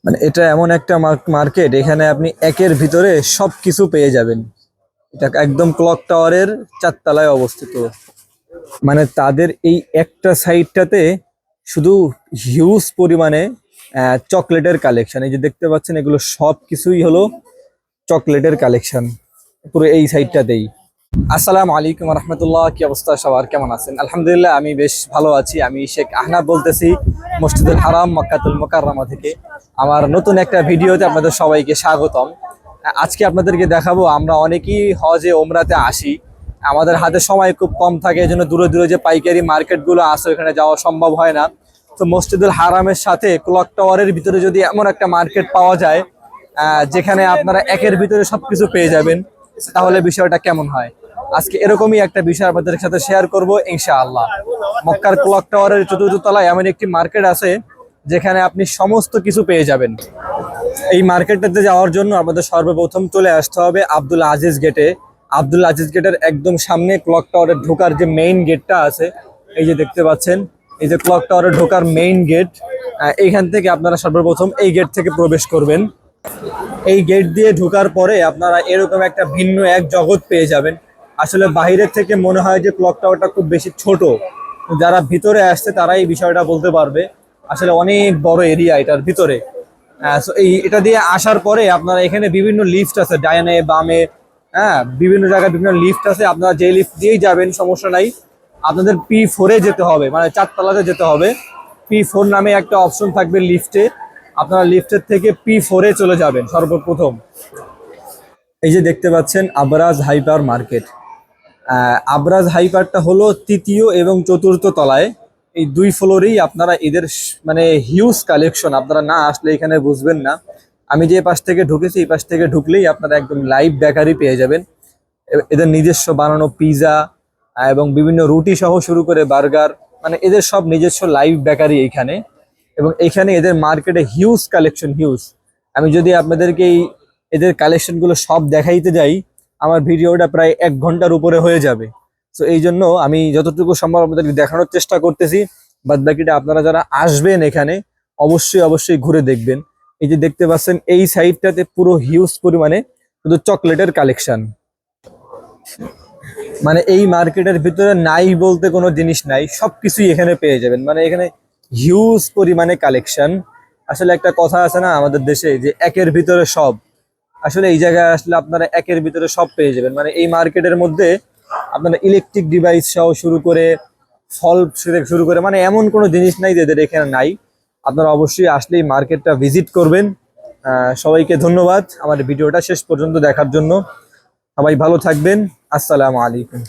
মানে এটা এমন একটা মার্কেট, এখানে আপনি একের ভিতরে সবকিছু পেয়ে যাবেন। এটা একদম ক্লক টাওয়ারের 4 তলায় অবস্থিত। মানে তাদের এই একটা সাইডটাতে শুধু হিউজ পরিমাণে চকলেটের কালেকশন। এই যে দেখতে পাচ্ছেন, এগুলো সব কিছুই হলো চকলেটের কালেকশন পুরো এই সাইডটাতেই। আসসালামু আলাইকুম রহমতুল্লাহ, কি অবস্থা সবার, কেমন আছেন? আলহামদুলিল্লাহ, আমি বেশ ভালো আছি। আমি শেখ আহনাব বলতেছি, মসজিদুল হারাম মক্কাতুল মুকাররমা থেকে। আমার নতুন একটা ভিডিওতে আপনাদের সবাইকে স্বাগতম। আজকে আপনাদেরকে দেখাবো, আমরা অনেকেই হজে ওমরাতে আসি, আমাদের হাতে সময় খুব কম থাকে, এই জন্য দূরে দূরে যে পাইকারি মার্কেটগুলো আছে ওখানে যাওয়া সম্ভব হয় না। তো মসজিদুল হারামের সাথে ক্লক টাওয়ারের ভিতরে যদি এমন একটা মার্কেট পাওয়া যায় যেখানে আপনারা একের ভিতরে সবকিছু পেয়ে যাবেন, তাহলে বিষয়টা কেমন হয়? আজকে এরকমই একটা বিষয় আপনাদের সাথে শেয়ার করব ইনশাআল্লাহ। মক্কার ক্লক টাওয়ারের চতুর্থ তলায় এমন একটি মার্কেট আছে যেখানে আপনি সমস্ত কিছু পেয়ে যাবেন। এই মার্কেটটাতে যাওয়ার জন্য আমাদের সর্বপ্রথম চলে আসতে হবে আব্দুল আজিজ গেটে। আব্দুল আজিজ গেটের একদম সামনে ক্লক টাওয়ারে ঢোকার যে মেইন গেটটা আছে, এই যে দেখতে পাচ্ছেন, এই যে ক্লক টাওয়ারে ঢোকার মেইন গেট, এইখান থেকে আপনারা সর্বপ্রথম এই গেট থেকে প্রবেশ করবেন। এই গেট দিয়ে ঢোকার পরে আপনারা এরকম একটা ভিন্ন এক জগৎ পেয়ে যাবেন। আসলে বাইরের থেকে মনে হয় যে ক্লক টাওয়ারটা খুব বেশি ছোট, যারা ভিতরে আসছে তারা এই বিষয়টা বলতে পারবে। আসলে অনেক বড় এরিয়া এটার ভিতরে। এটা দিয়ে আসার পরে আপনারা এখানে বিভিন্ন লিফট আছে, ডাইনে বামে, বিভিন্ন জায়গায় বিভিন্ন লিফট আছে। আপনারা যে লিফট দিয়েই যাবেন সমস্যা নাই। আপনাদের P4-এ যেতে হবে, মানে 4 তলাতে যেতে হবে। P4 নামে একটা অপশন থাকবে লিফটে, আপনারা লিফটের থেকে P4-এ চলে যাবেন সর্বপ্রথম। এই যে দেখতে পাচ্ছেন আবরাজ হাইপার মার্কেট। আবরাজ হাইপারটা হলো তৃতীয় এবং চতুর্থ তলায়, এই 2 ফ্লোরেই আপনারা এদের মানে হিউজ কালেকশন, আপনারা না আসলে এখানে বুঝবেন না। আমি যে পাশ থেকে ঢুকেছি, এই পাশ থেকে ঢুকলেই আপনারা একদম লাইভ বেকারি পেয়ে যাবেন। এদের নিজস্ব বানানো পিৎজা এবং বিভিন্ন রুটি সহ শুরু করে বার্গার, মানে এদের সব নিজস্ব লাইভ বেকারি এইখানে। এবং এইখানে এদের মার্কেটে হিউজ কালেকশন, হিউজ। আমি যদি আপনাদেরকে এদের কালেকশনগুলো সব দেখাইতে যাই, আমার ভিডিওটা প্রায় 1 ঘন্টার উপরে হয়ে যাবে। তো এই জন্য আমি যতটুকু সম্ভব আপনাদেরকে দেখানোর চেষ্টা করতেছি। বাদ বাকিটা আপনারা যারা আসবেন এখানে অবশ্যই অবশ্যই ঘুরে দেখবেন। এই যে দেখতে পাচ্ছেন, এই সাইডটাতে পুরো হিউজ পরিমাণে শুধু চকলেটের কালেকশন। মানে এই মার্কেটের ভিতরে নাই বলতে কোনো জিনিস নাই, সবকিছুই এখানে পেয়ে যাবেন। মানে এখানে হিউজ পরিমাণে কালেকশন। আসলে একটা কথা আছে না আমাদের দেশে, যে একের ভিতরে সব। আসলে এই জায়গায় আসলে আপনারা একের ভিতরে সব পেয়ে যাবেন। মানে এই মার্কেটের মধ্যে আপনারা ইলেকট্রিক ডিভাইস সহ শুরু করে ফল থেকে শুরু করে, মানে এমন কোনো জিনিস নাই যে এদের এখানে নাই। আপনারা অবশ্যই আসলে এই মার্কেটটা ভিজিট করবেন। সবাইকে ধন্যবাদ আমার ভিডিওটা শেষ পর্যন্ত দেখার জন্য। সবাই ভালো থাকবেন। আসসালামু আলাইকুম।